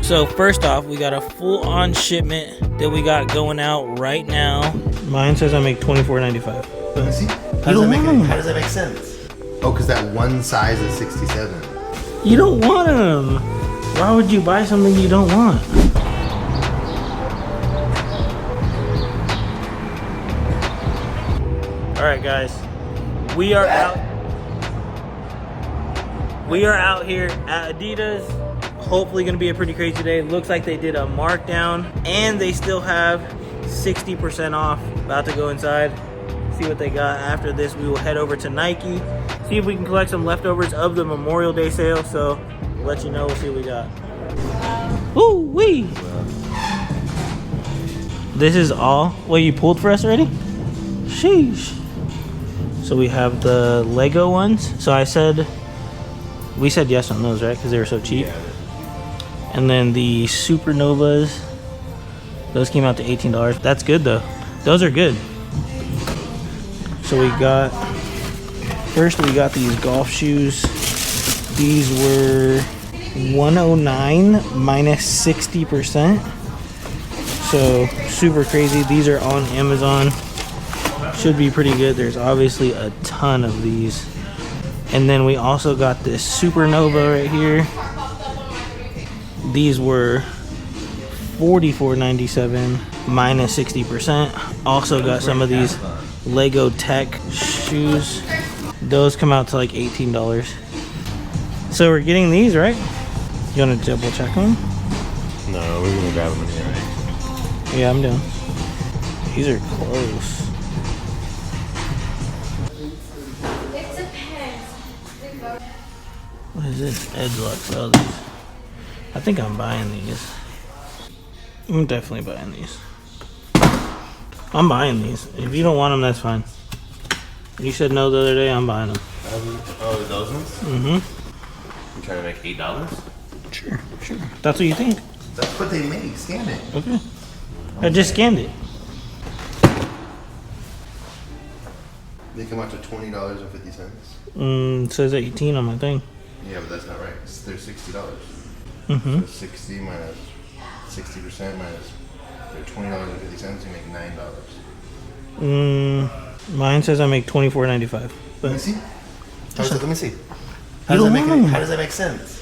So first off, we got a full-on shipment that we got going out right now. Mine says I make $24.95. See? How does that make sense? Oh, because that one size is 67. You don't want them. Why would you buy something you don't want? All right, guys, we are out. We are out here at Adidas. Hopefully gonna be a pretty crazy day. Looks like they did a markdown and they still have 60% off. About to go inside, see what they got. After this, we will head over to Nike, see if we can collect some leftovers of the Memorial Day sale. So we'll let you know, we'll see what we got. Ooh wee! This is all what you pulled for us already? Sheesh. So we have the Lego ones. So we said yes on those, right? Because they were so cheap. Yeah. And then the Supernovas, those came out to $18. That's good though. Those are good. So we got these golf shoes. These were $109 minus 60%. So super crazy. These are on Amazon. Should be pretty good. There's obviously a ton of these. And then we also got this Supernova right here. These were $44.97 minus 60%. Also got some of these Lego Tech shoes. Those come out to like $18. So we're getting these, right? You want to double check them? No, we're gonna grab them in here, right? Yeah, I'm down. These are close. What is this? Edgelux. Oh, these. I think I'm buying these. I'm definitely buying these. I'm buying these. If you don't want them, that's fine. You said no the other day, I'm buying them. Oh, those ones? Mm-hmm. You trying to make $8? Sure. That's what you think? That's what they make. Scan it. Okay. I just scanned it. They come out to $20.50. It says 18 on my thing. Yeah, but that's not right. They're $60. Mm-hmm. So 60 minus 60% minus they're $20.50. You make $9. Mine says I make $24.95. Let me see. Let me see. How does that make sense?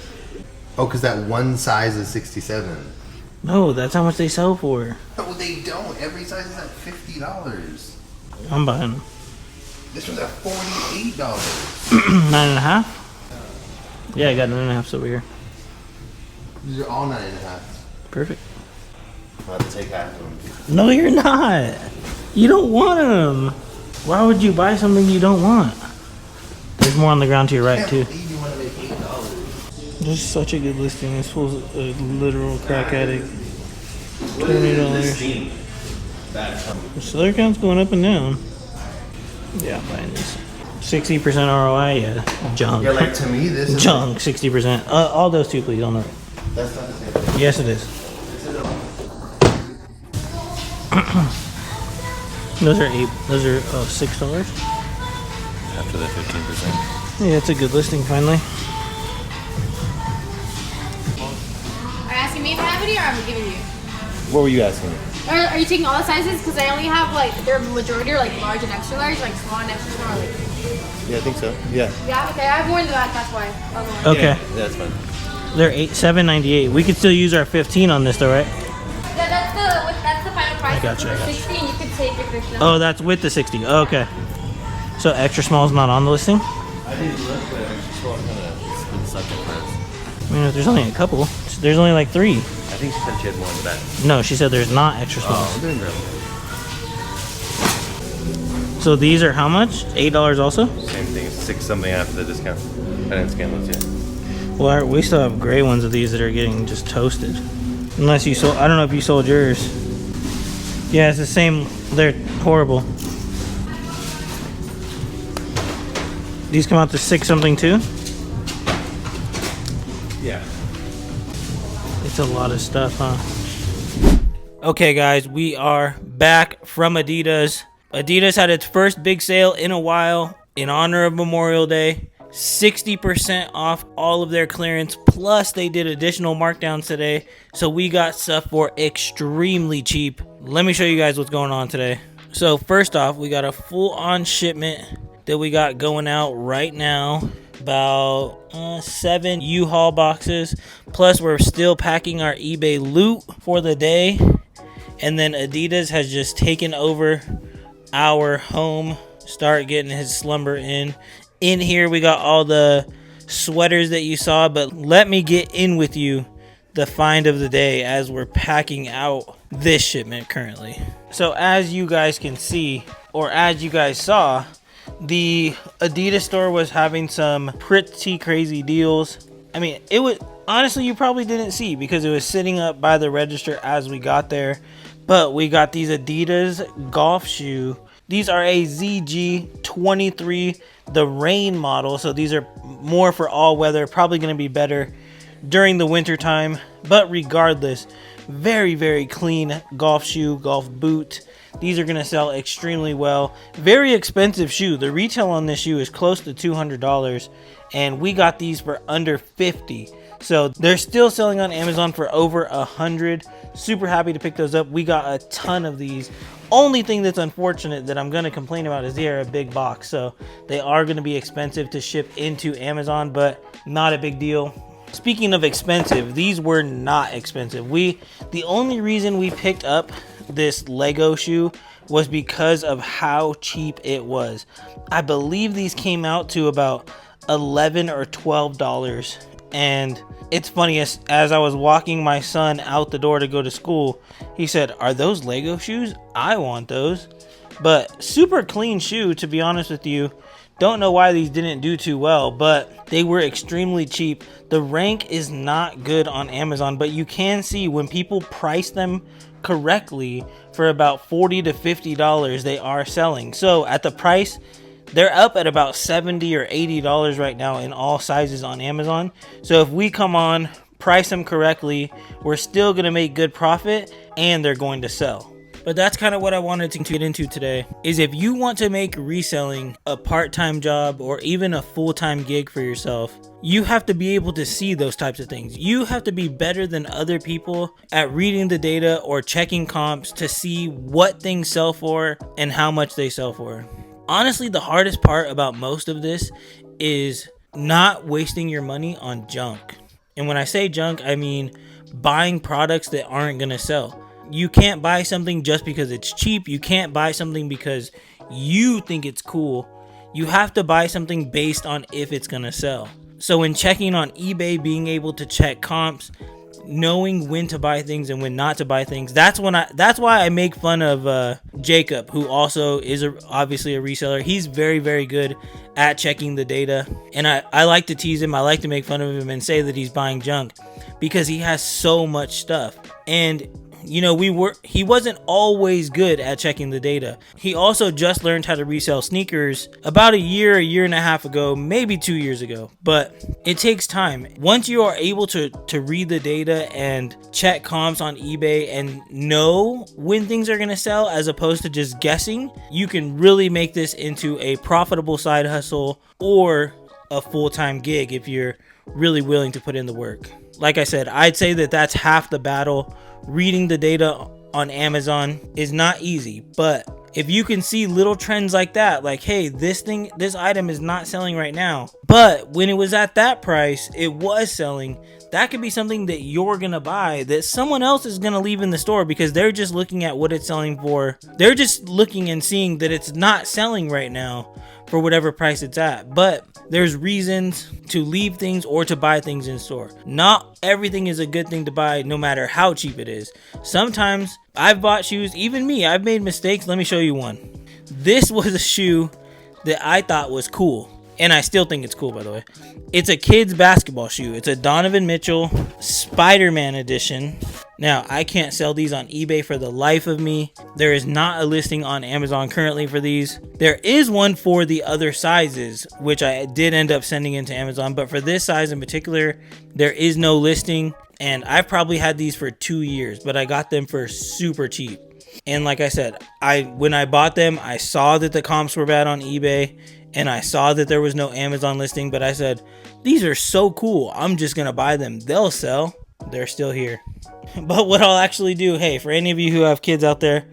Oh, because that one size is 67. No, that's how much they sell for. No, they don't. Every size is at $50. I'm buying them. This one's at $48. 9.5? Yeah, I got 9.5 over here. These are all 9.5. Perfect. I'll have to take half of them. No, you're not. You don't want them. Why would you buy something you don't want? There's more on the ground to your right, too. You want to make $8. This is such a good listing. This fool's a literal crack addict. $20. The seller count's going up and down. Yeah, I'm buying these. 60% ROI, yeah. Junk. Yeah, like to me, this is junk, 60%. All those two, please, on the right. That's not the same thing. Yes, it is. Those are $6. After the 15%. Yeah, it's a good listing finally. Are you asking me if I have any or I'm giving you? What were you asking? Are you taking all the sizes? Because I only have like, their majority are like large and extra large, like small and extra small. Like... Yeah, I think so. Yeah. Yeah, okay, I have more than that, that's why. Okay. Yeah, that's fine. They're $7.98. We could still use our 15 on this though, right? Yeah, that's the final price. I gotcha. 60 and you can take your 50. Oh, that's with the 60. Oh, okay. So extra small is not on the listing? I didn't look, but extra small kind of been sucking first. I mean, if there's only a couple. There's only like 3. I think she said she had more in the back. No, she said there's not extra small. Oh, I'm doing great. So these are how much? $8 also? Same thing. 6 something after the discount. I didn't scan those yet. Well, we still have gray ones of these that are getting just toasted. Unless you sold, I don't know if you sold yours. Yeah, it's the same. They're horrible. These come out to 6 something too? Yeah. It's a lot of stuff, huh? Okay, guys, we are back from Adidas. Adidas had its first big sale in a while in honor of Memorial Day. 60% off all of their clearance, plus they did additional markdowns today, so we got stuff for extremely cheap. Let me show you guys what's going on today. So first off, we got a full-on shipment that we got going out right now, about 7 U-Haul boxes, plus we're still packing our eBay loot for the day. And then Adidas has just taken over our home. Start getting his slumber in here. We got all the sweaters that you saw, but let me get in with you the find of the day as we're packing out this shipment currently. So as you guys can see, or as you guys saw, the Adidas store was having some pretty crazy deals. I mean, it was honestly, you probably didn't see because it was sitting up by the register as we got there. But we got these Adidas golf shoe. These are a ZG23, the rain model. So these are more for all weather, probably going to be better during the winter time. But regardless, very, very clean golf shoe, golf boot. These are going to sell extremely well. Very expensive shoe. The retail on this shoe is close to $200, and we got these for under $50. So they're still selling on Amazon for over $100. Super happy to pick those up. We got a ton of these. Only thing that's unfortunate that I'm going to complain about is they are a big box, so they are going to be expensive to ship into Amazon, but not a big deal. Speaking of expensive, these were not expensive. The only reason we picked up this Lego shoe was because of how cheap it was. I believe these came out to about $11 or $12, and it's funny, as I was walking my son out the door to go to school, he said, "Are those Lego shoes? I want those." But super clean shoe, to be honest with you. Don't know why these didn't do too well, but they were extremely cheap. The rank is not good on Amazon, but you can see when people price them correctly for about $40 to $50, they are selling. So at the price, they're up at about $70 or $80 right now in all sizes on Amazon. So if we come on, price them correctly, we're still going to make good profit and they're going to sell. But that's kind of what I wanted to get into today, is if you want to make reselling a part-time job or even a full-time gig for yourself, you have to be able to see those types of things. You have to be better than other people at reading the data or checking comps to see what things sell for and how much they sell for. Honestly, the hardest part about most of this is not wasting your money on junk. And when I say junk, I mean buying products that aren't going to sell. You can't buy something just because it's cheap. You can't buy something because you think it's cool. You have to buy something based on if it's going to sell. So when checking on eBay, being able to check comps, knowing when to buy things and when not to buy things, that's why I make fun of Jacob, who also is obviously a reseller. He's very, very good at checking the data, and I like to tease him. I like to make fun of him and say that he's buying junk because he has so much stuff. And you know, he wasn't always good at checking the data. He also just learned how to resell sneakers about a year and a half ago, maybe 2 years ago. But it takes time. Once you are able to read the data and check comps on eBay and know when things are going to sell as opposed to just guessing, you can really make this into a profitable side hustle or a full-time gig if you're really willing to put in the work. Like I said, I'd say that that's half the battle. Reading the data on Amazon is not easy, but if you can see little trends like that, like, hey, this item is not selling right now, but when it was at that price, it was selling, that could be something that you're gonna buy that someone else is gonna leave in the store because they're just looking at what it's selling for. They're just looking and seeing that it's not selling right now for whatever price it's at, but there's reasons to leave things or to buy things in store. Not everything is a good thing to buy, no matter how cheap it is. Sometimes I've bought shoes, even me, I've made mistakes. Let me show you one. This was a shoe that I thought was cool, and I still think it's cool, by the way. It's a kid's basketball shoe. It's a Donovan Mitchell Spider-Man edition. Now, I can't sell these on eBay for the life of me. There is not a listing on Amazon currently for these. There is one for the other sizes, which I did end up sending into Amazon, but for this size in particular, there is no listing, and I've probably had these for 2 years, but I got them for super cheap. And like I said, when I bought them, I saw that the comps were bad on eBay, and I saw that there was no Amazon listing, but I said, these are so cool, I'm just gonna buy them. They'll sell. They're still here. But what I'll actually do, hey, for any of you who have kids out there,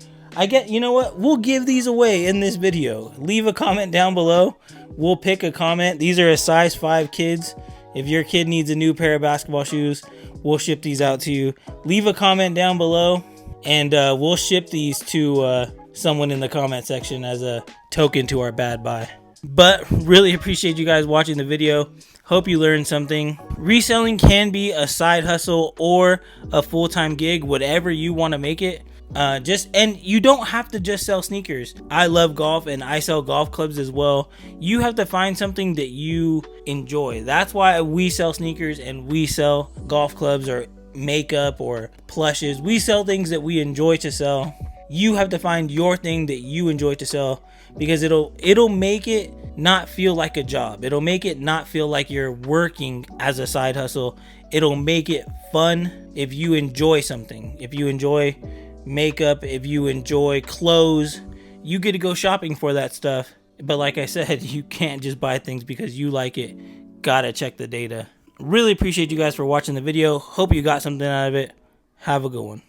you know what? We'll give these away in this video. Leave a comment down below. We'll pick a comment. These are a size 5 kids. If your kid needs a new pair of basketball shoes, we'll ship these out to you. Leave a comment down below, and we'll ship these to someone in the comment section as a token to our bad buy. But really appreciate you guys watching the video. Hope you learned something. Reselling can be a side hustle or a full-time gig, whatever you want to make it. And you don't have to just sell sneakers. I love golf and I sell golf clubs as well. You have to find something that you enjoy. That's why we sell sneakers and we sell golf clubs or makeup or plushes. We sell things that we enjoy to sell. You have to find your thing that you enjoy to sell, because it'll make it not feel like a job. It'll make it not feel like you're working as a side hustle. It'll make it fun if you enjoy something. If you enjoy makeup, if you enjoy clothes, you get to go shopping for that stuff. But like I said, you can't just buy things because you like it. Gotta check the data. Really appreciate you guys for watching the video. Hope you got something out of it. Have a good one.